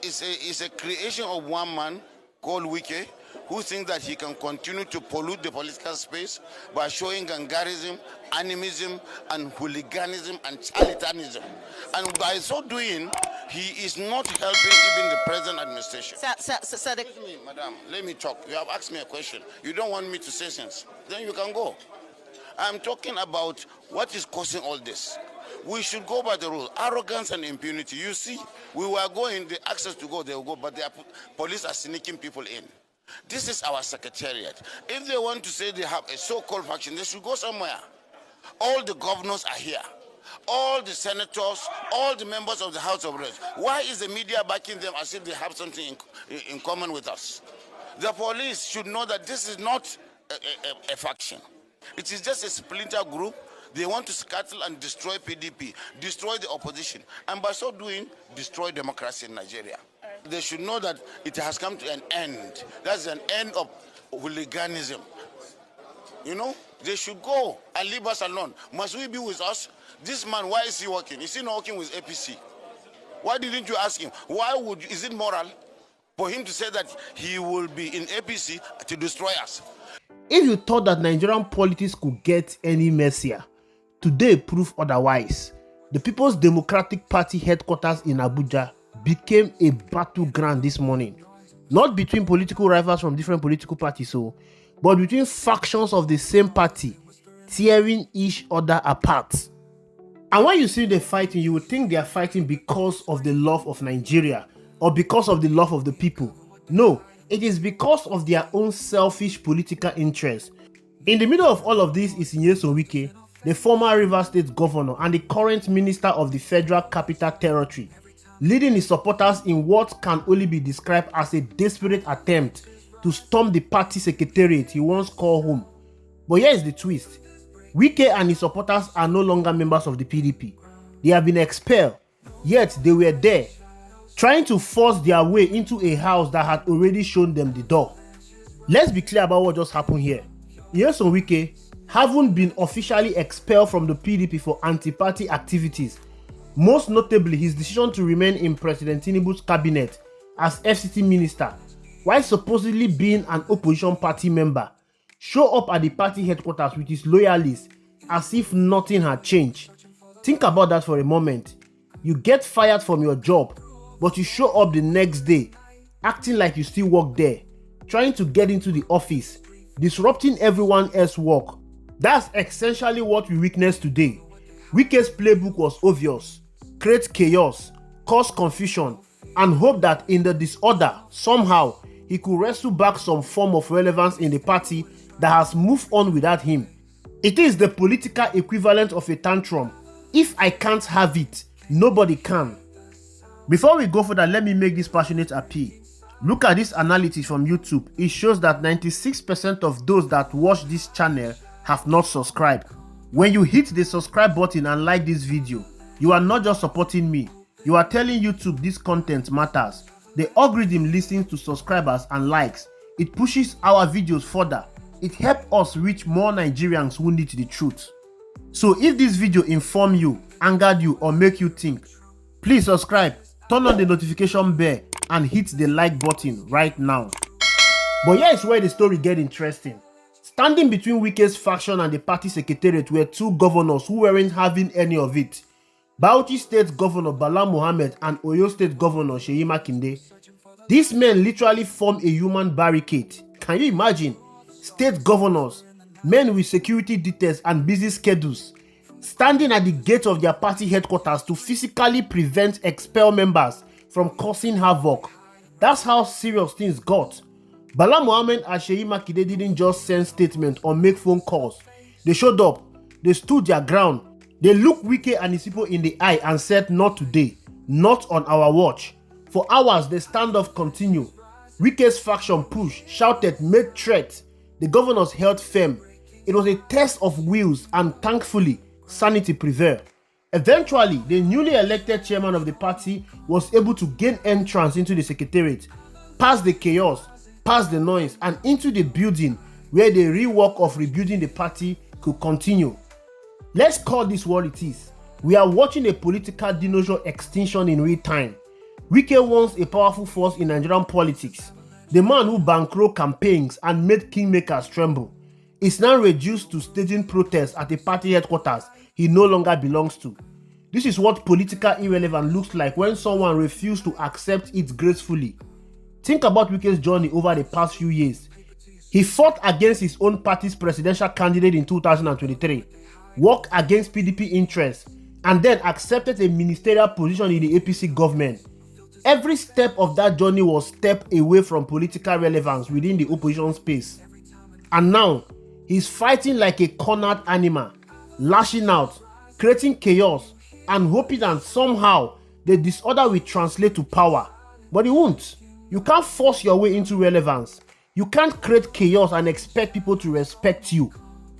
It's a creation of one man called Wike, who thinks that he can continue to pollute the political space by showing gangarism, animism, and hooliganism and charlatanism. And by so doing, he is not helping even the present administration. Sir, Madam, let me talk. You have asked me a question. You don't want me to say things. Then you can go. I'm talking about what is causing all this. We should go by the rule. Arrogance and impunity. You see, we were going, the access to go, they will go, but the police are sneaking people in. This is our secretariat. If they want to say they have a so-called faction, they should go somewhere. All the governors are here. All the senators, all the members of the House of Reps. Why is the media backing them as if they have something in common with us? The police should know that this is not a faction. It is just a splinter group. They want to scuttle and destroy PDP, destroy the opposition, and by so doing, destroy democracy in Nigeria. They should know that it has come to an end. That's an end of hooliganism. You know, they should go and leave us alone. Must we be with us? This man, why is he working? Is he not working with APC? Why didn't you ask him? Is it moral for him to say that he will be in APC to destroy us? If you thought that Nigerian politics could get any messier, today prove otherwise. The People's Democratic Party headquarters in Abuja became a battleground this morning. Not between political rivals from different political parties, but between factions of the same party, tearing each other apart. And when you see the fighting, you would think they are fighting because of the love of Nigeria or because of the love of the people. No, it is because of their own selfish political interests. In the middle of all of this is Nyesom Wike, the former Rivers State governor and the current minister of the Federal Capital Territory, leading his supporters in what can only be described as a desperate attempt to storm the party secretariat he once called home. But here is the twist. Wike and his supporters are no longer members of the PDP. They have been expelled, yet they were there, trying to force their way into a house that had already shown them the door. Let's be clear about what just happened here. Nyesom Wike haven't been officially expelled from the PDP for anti-party activities, most notably his decision to remain in President Tinubu's cabinet as FCT minister, while supposedly being an opposition party member, show up at the party headquarters with his loyalists as if nothing had changed. Think about that for a moment. You get fired from your job, but you show up the next day, acting like you still work there, trying to get into the office, disrupting everyone else's work. That's essentially what we witnessed today. Wike's playbook was obvious: create chaos, cause confusion, and hope that in the disorder, somehow, he could wrestle back some form of relevance in the party that has moved on without him. It is the political equivalent of a tantrum. If I can't have it, nobody can. Before we go further, let me make this passionate appeal. Look at this analytics from YouTube. It shows that 96% of those that watch this channel have not subscribed. When you hit the subscribe button and like this video, you are not just supporting me, you are telling YouTube this content matters. The algorithm listens to subscribers and likes. It pushes our videos further. It helps us reach more Nigerians who need the truth. So if this video informed you, angered you, or make you think, please subscribe, turn on the notification bell, and hit the like button right now. But here is where the story gets interesting. Standing between Wike's faction and the party secretariat were two governors who weren't having any of it. Bauchi State Governor Bala Mohammed and Oyo State Governor Seyi Makinde. These men literally form a human barricade. Can you imagine? State governors, men with security details and busy schedules, standing at the gate of their party headquarters to physically prevent expelled members from causing havoc. That's how serious things got. Bala Mohammed and Seyi Makinde didn't just send statements or make phone calls. They showed up, they stood their ground, they looked Wike and his people in the eye and said, "Not today, not on our watch." For hours, the standoff continued. Wike's faction pushed, shouted, made threats. The governors held firm. It was a test of wills, and thankfully, sanity prevailed. Eventually, the newly elected chairman of the party was able to gain entrance into the secretariat, past the chaos, past the noise, and into the building where the real work of rebuilding the party could continue. Let's call this what it is. We are watching a political dinosaur extinction in real time. Wike, once a powerful force in Nigerian politics, the man who bankrolled campaigns and made kingmakers tremble, is now reduced to staging protests at a party headquarters he no longer belongs to. This is what political irrelevance looks like when someone refuses to accept it gracefully. Think about Wike's journey over the past few years. He fought against his own party's presidential candidate in 2023, worked against PDP interests, and then accepted a ministerial position in the APC government. Every step of that journey was a step away from political relevance within the opposition space. And now, he's fighting like a cornered animal, lashing out, creating chaos, and hoping that somehow the disorder will translate to power. But it won't. You can't force your way into relevance. You can't create chaos and expect people to respect you.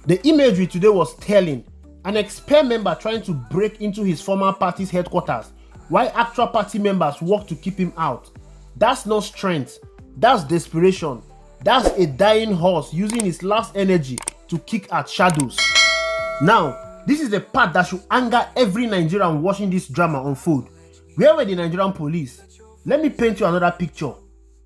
The imagery today was telling. An expelled member trying to break into his former party's headquarters, while actual party members work to keep him out. That's not strength. That's desperation. That's a dying horse using his last energy to kick at shadows. Now, this is the part that should anger every Nigerian watching this drama unfold. Where were the Nigerian police? Let me paint you another picture.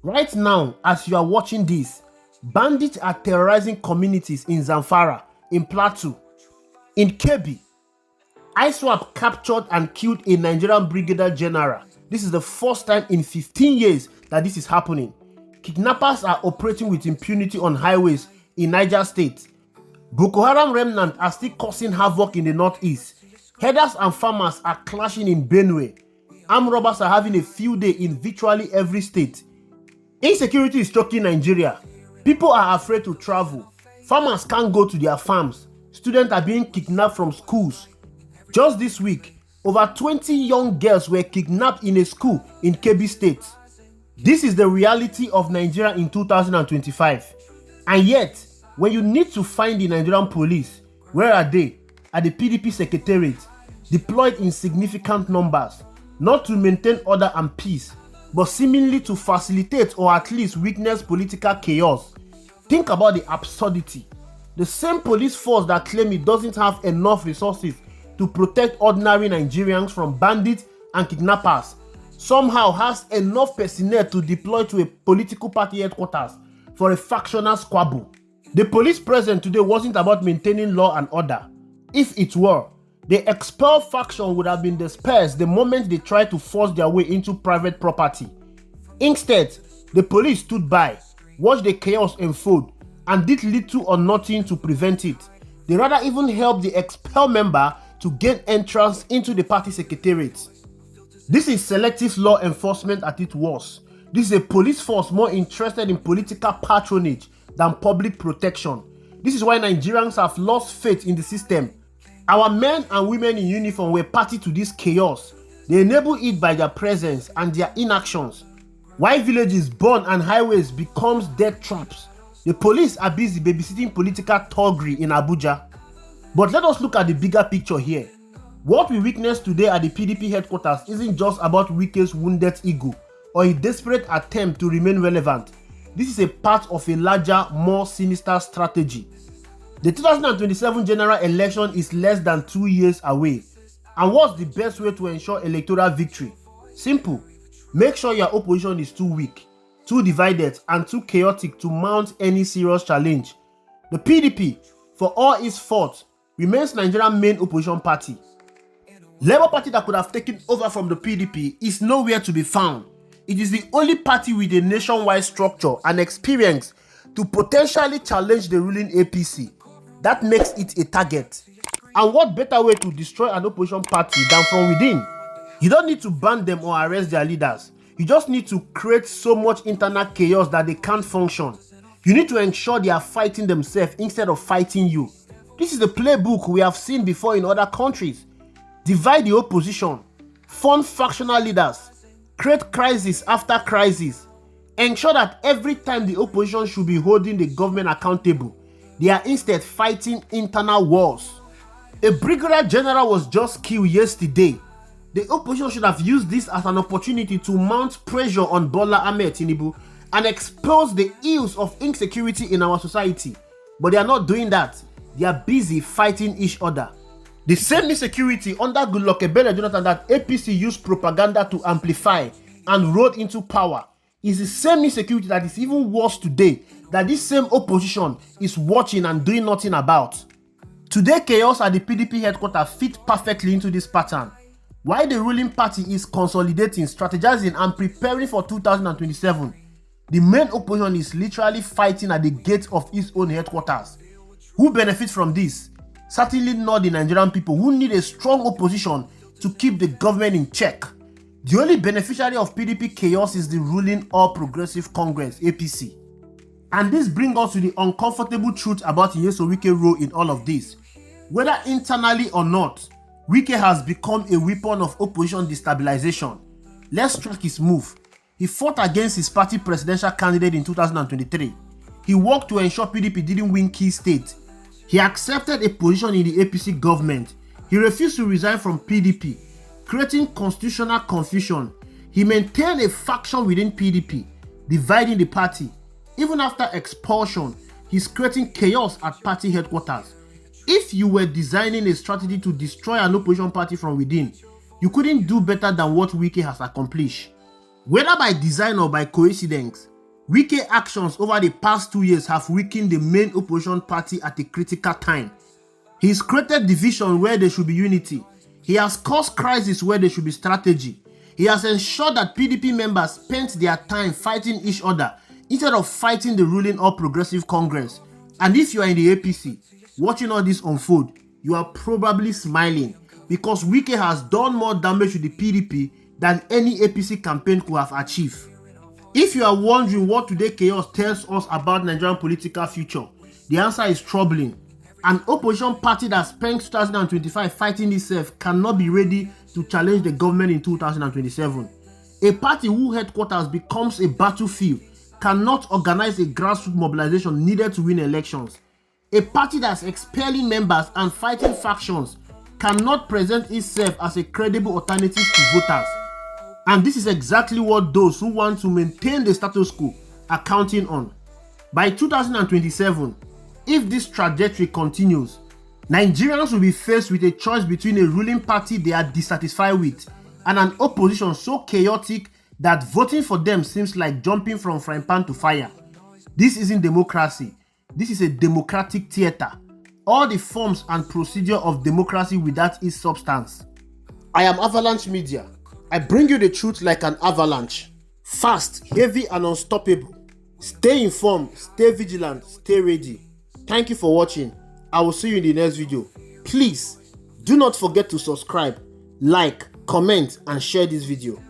Right now, as you are watching this, bandits are terrorizing communities in Zamfara, in Plateau, in Kebbi. ISWAP captured and killed a Nigerian brigadier general. This is the first time in 15 years that this is happening. Kidnappers are operating with impunity on highways in Niger State. Boko Haram remnants are still causing havoc in the northeast. Herders and farmers are clashing in Benue. Armed robbers are having a field day in virtually every state. Insecurity is choking Nigeria. People are afraid to travel. Farmers can't go to their farms. Students are being kidnapped from schools. Just this week, over 20 young girls were kidnapped in a school in Kebbi State. This is the reality of Nigeria in 2025. And yet, when you need to find the Nigerian police, where are they? At the PDP Secretariat, deployed in significant numbers, not to maintain order and peace, but seemingly to facilitate or at least witness political chaos. Think about the absurdity. The same police force that claim it doesn't have enough resources to protect ordinary Nigerians from bandits and kidnappers somehow has enough personnel to deploy to a political party headquarters for a factional squabble. The police presence today wasn't about maintaining law and order. If it were, the expelled faction would have been dispersed the moment they tried to force their way into private property. Instead, the police stood by, watched the chaos unfold, and did little or nothing to prevent it. They rather even helped the expelled member to gain entrance into the party secretariat. This is selective law enforcement at its worst. This is a police force more interested in political patronage than public protection. This is why Nigerians have lost faith in the system. Our men and women in uniform were party to this chaos. They enable it by their presence and their inactions. Why villages burn and highways becomes death traps. The police are busy babysitting political thuggery in Abuja. But let us look at the bigger picture here. What we witnessed today at the PDP headquarters isn't just about Wike's wounded ego or a desperate attempt to remain relevant. This is a part of a larger, more sinister strategy. The 2027 general election is less than 2 years away. And what's the best way to ensure electoral victory? Simple. Make sure your opposition is too weak, too divided, and too chaotic to mount any serious challenge. The PDP, for all its faults, remains Nigeria's main opposition party. Labour Party that could have taken over from the PDP is nowhere to be found. It is the only party with a nationwide structure and experience to potentially challenge the ruling APC. That makes it a target. And what better way to destroy an opposition party than from within? You don't need to ban them or arrest their leaders. You just need to create so much internal chaos that they can't function. You need to ensure they are fighting themselves instead of fighting you. This is the playbook we have seen before in other countries. Divide the opposition, fund factional leaders, create crisis after crisis, ensure that every time the opposition should be holding the government accountable, they are instead fighting internal wars. A brigadier general was just killed yesterday. The opposition should have used this as an opportunity to mount pressure on Bala Mohammed Tinubu and expose the ills of insecurity in our society. But they are not doing that. They are busy fighting each other. The same insecurity under Goodluck Ebele Jonathan that APC used propaganda to amplify and rode into power is the same insecurity that is even worse today, that this same opposition is watching and doing nothing about. Today, chaos at the PDP headquarters fit perfectly into this pattern. While the ruling party is consolidating, strategizing, and preparing for 2027, the main opposition is literally fighting at the gate of its own headquarters. Who benefits from this? Certainly not the Nigerian people, who need a strong opposition to keep the government in check. The only beneficiary of PDP chaos is the ruling All Progressive Congress, APC. And this brings us to the uncomfortable truth about Nyesom Wike's role in all of this. Whether internally or not, Wike has become a weapon of opposition destabilization. Let's track his move. He fought against his party presidential candidate in 2023. He worked to ensure PDP didn't win key states. He accepted a position in the APC government. He refused to resign from PDP, creating constitutional confusion. He maintained a faction within PDP, dividing the party. Even after expulsion, he's creating chaos at party headquarters. If you were designing a strategy to destroy an opposition party from within, you couldn't do better than what Wike has accomplished. Whether by design or by coincidence, Wike's actions over the past 2 years have weakened the main opposition party at a critical time. He's created division where there should be unity. He has caused crisis where there should be strategy. He has ensured that PDP members spent their time fighting each other instead of fighting the ruling All Progressive Congress. And if you are in the APC, watching all this unfold, you are probably smiling because Wike has done more damage to the PDP than any APC campaign could have achieved. If you are wondering what today's chaos tells us about Nigerian political future, the answer is troubling. An opposition party that spent 2025 fighting itself cannot be ready to challenge the government in 2027. A party whose headquarters becomes a battlefield cannot organize a grassroots mobilization needed to win elections. A party that's expelling members and fighting factions cannot present itself as a credible alternative to voters. And this is exactly what those who want to maintain the status quo are counting on. By 2027, if this trajectory continues, Nigerians will be faced with a choice between a ruling party they are dissatisfied with and an opposition so chaotic that voting for them seems like jumping from frying pan to fire. This isn't democracy. This is a democratic theater. All the forms and procedure of democracy without its substance. I am Avalanche Media. I bring you the truth like an avalanche. Fast, heavy, and unstoppable. Stay informed, stay vigilant, stay ready. Thank you for watching. I will see you in the next video. Please, do not forget to subscribe, like, comment, and share this video.